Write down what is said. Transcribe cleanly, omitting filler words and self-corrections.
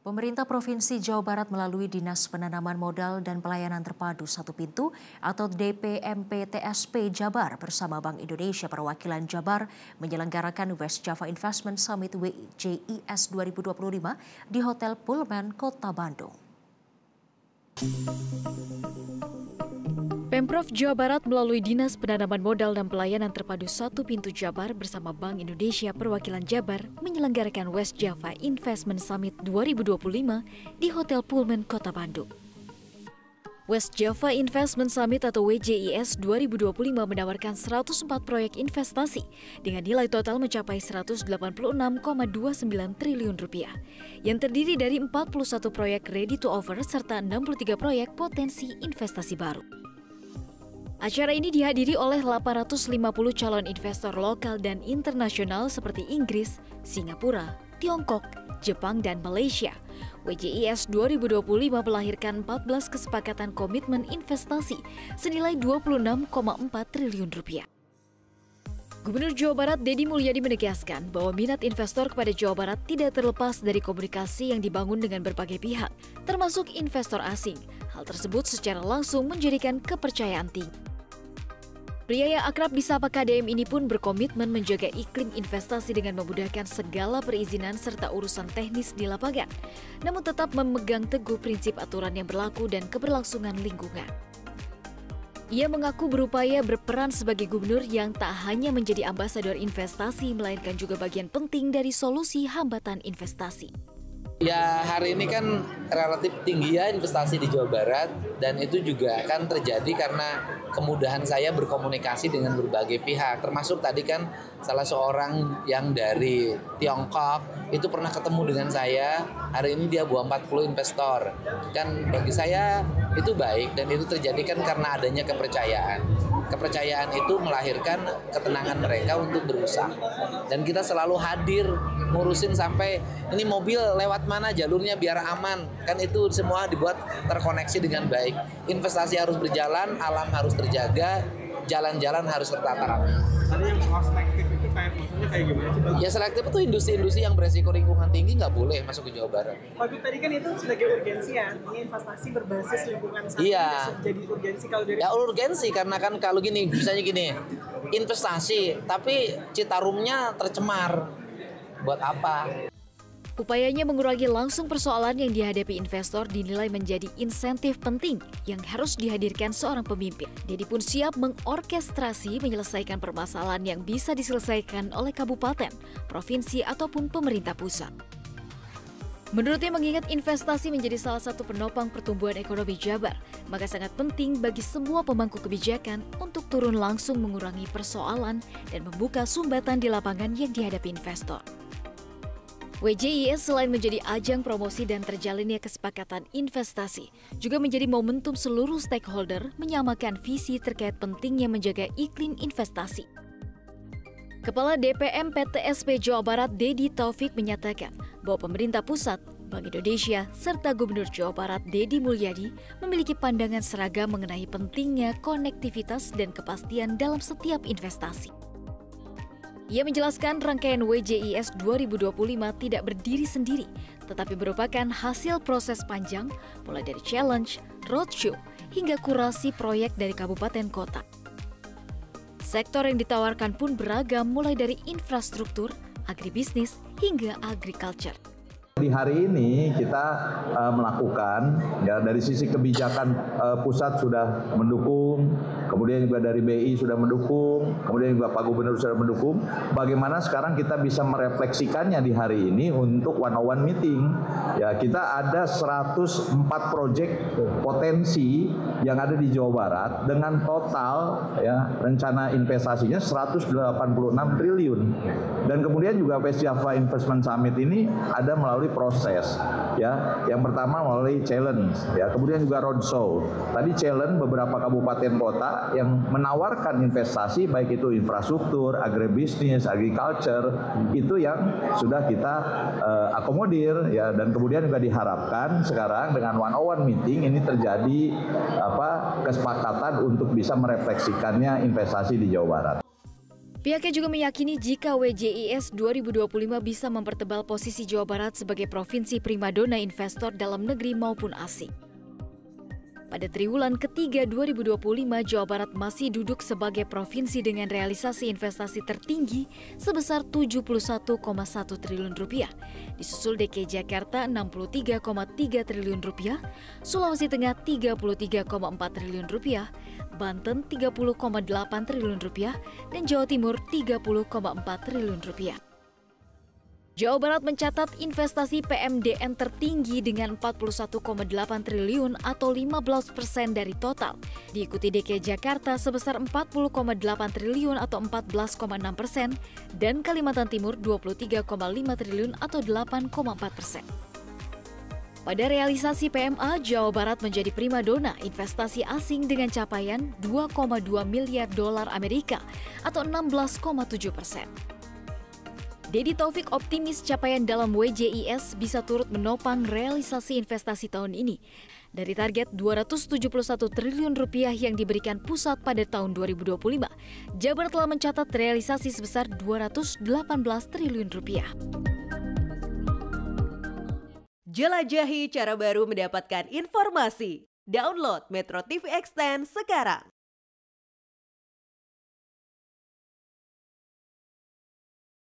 Pemerintah Provinsi Jawa Barat melalui Dinas Penanaman Modal dan Pelayanan Terpadu Satu Pintu atau DPMPTSP Jabar bersama Bank Indonesia Perwakilan Jabar menyelenggarakan West Java Investment Summit WJIS 2025 di Hotel Pullman, Kota Bandung. Pemprov Jawa Barat melalui Dinas Penanaman Modal dan Pelayanan Terpadu Satu Pintu Jabar bersama Bank Indonesia Perwakilan Jabar menyelenggarakan West Java Investment Summit 2025 di Hotel Pullman, Kota Bandung. West Java Investment Summit atau WJIS 2025 menawarkan 104 proyek investasi dengan nilai total mencapai 186,29 triliun rupiah yang terdiri dari 41 proyek ready to offer serta 63 proyek potensi investasi baru. Acara ini dihadiri oleh 850 calon investor lokal dan internasional seperti Inggris, Singapura, Tiongkok, Jepang, dan Malaysia. WJIS 2025 melahirkan 14 kesepakatan komitmen investasi senilai 26,4 triliun rupiah. Gubernur Jawa Barat Deddy Mulyadi menegaskan bahwa minat investor kepada Jawa Barat tidak terlepas dari komunikasi yang dibangun dengan berbagai pihak, termasuk investor asing. Hal tersebut secara langsung menjadikan kepercayaan tinggi. Pria yang akrab disapa KDM ini pun berkomitmen menjaga iklim investasi dengan memudahkan segala perizinan serta urusan teknis di lapangan, namun tetap memegang teguh prinsip aturan yang berlaku dan keberlangsungan lingkungan. Ia mengaku berupaya berperan sebagai gubernur yang tak hanya menjadi ambasador investasi, melainkan juga bagian penting dari solusi hambatan investasi. Ya, hari ini kan relatif tinggi ya investasi di Jawa Barat, dan itu juga kan terjadi karena kemudahan saya berkomunikasi dengan berbagai pihak, termasuk tadi kan salah seorang yang dari Tiongkok itu pernah ketemu dengan saya. Hari ini dia bawa 40 investor. Kan bagi saya itu baik, dan itu terjadi kan karena adanya kepercayaan. Kepercayaan itu melahirkan ketenangan mereka untuk berusaha. Dan kita selalu hadir ngurusin sampai ini mobil lewat mana jalurnya biar aman. Kan itu semua dibuat terkoneksi dengan baik. Investasi harus berjalan, alam harus terjaga, jalan-jalan harus tertata rapi. Tadi yang soal selektif itu maksudnya kayak gimana sih, Bang? Ya selektif itu industri-industri yang beresiko lingkungan tinggi nggak boleh masuk ke Jawa Barat. Tapi tadi kan itu sebagai urgensi ya, ini investasi berbasis lingkungan saja. Iya. Jadi urgensi kalau dari... Ya urgensi karena kan kalau gini, misalnya gini, investasi tapi Citarumnya tercemar. Buat apa? Upayanya mengurangi langsung persoalan yang dihadapi investor dinilai menjadi insentif penting yang harus dihadirkan seorang pemimpin. Deddy pun siap mengorkestrasi menyelesaikan permasalahan yang bisa diselesaikan oleh kabupaten, provinsi, ataupun pemerintah pusat. Menurutnya mengingat investasi menjadi salah satu penopang pertumbuhan ekonomi Jabar, maka sangat penting bagi semua pemangku kebijakan untuk turun langsung mengurangi persoalan dan membuka sumbatan di lapangan yang dihadapi investor. WJIS selain menjadi ajang promosi dan terjalinnya kesepakatan investasi, juga menjadi momentum seluruh stakeholder menyamakan visi terkait pentingnya menjaga iklim investasi. Kepala DPM PTSP Jawa Barat Deddy Taufik menyatakan bahwa pemerintah pusat, Bank Indonesia, serta Gubernur Jawa Barat Deddy Mulyadi memiliki pandangan seragam mengenai pentingnya konektivitas dan kepastian dalam setiap investasi. Ia menjelaskan rangkaian WJIS 2025 tidak berdiri sendiri, tetapi merupakan hasil proses panjang mulai dari challenge, roadshow, hingga kurasi proyek dari kabupaten kota. Sektor yang ditawarkan pun beragam mulai dari infrastruktur, agribisnis, hingga agriculture. Di hari ini kita melakukan, ya dari sisi kebijakan pusat sudah mendukung, kemudian juga dari BI sudah mendukung, kemudian juga Pak Gubernur sudah mendukung. Bagaimana sekarang kita bisa merefleksikannya di hari ini untuk one-on-one meeting. Ya, kita ada 104 proyek potensi yang ada di Jawa Barat dengan total ya rencana investasinya 186 triliun. Dan kemudian juga West Java Investment Summit ini ada melalui proses ya. Yang pertama melalui challenge ya, kemudian juga roadshow. Tadi challenge beberapa kabupaten kota yang menawarkan investasi baik itu infrastruktur, agribisnis, agriculture, itu yang sudah kita akomodir ya, dan kemudian juga diharapkan sekarang dengan one-on-one meeting ini terjadi kesepakatan untuk bisa merefleksikannya investasi di Jawa Barat. Pihaknya juga meyakini jika WJIS 2025 bisa mempertebal posisi Jawa Barat sebagai provinsi primadona investor dalam negeri maupun asing. Pada triwulan ketiga 2025, Jawa Barat masih duduk sebagai provinsi dengan realisasi investasi tertinggi sebesar 71,1 triliun rupiah. Disusul DKI Jakarta 63,3 triliun rupiah, Sulawesi Tengah 33,4 triliun rupiah, Banten 30,8 triliun rupiah, dan Jawa Timur 30,4 triliun rupiah. Jawa Barat mencatat investasi PMDN tertinggi dengan 41,8 triliun atau 15% dari total. Diikuti DKI Jakarta sebesar 40,8 triliun atau 14,6% dan Kalimantan Timur 23,5 triliun atau 8,4%. Pada realisasi PMA, Jawa Barat menjadi primadona investasi asing dengan capaian 2,2 miliar dolar Amerika atau 16,7%. Dedi Taufik optimis capaian dalam WJIS bisa turut menopang realisasi investasi tahun ini. Dari target 271 triliun rupiah yang diberikan pusat pada tahun 2025, Jabar telah mencatat realisasi sebesar 218 triliun rupiah. Jelajahi cara baru mendapatkan informasi. Download Metro TV Extend sekarang.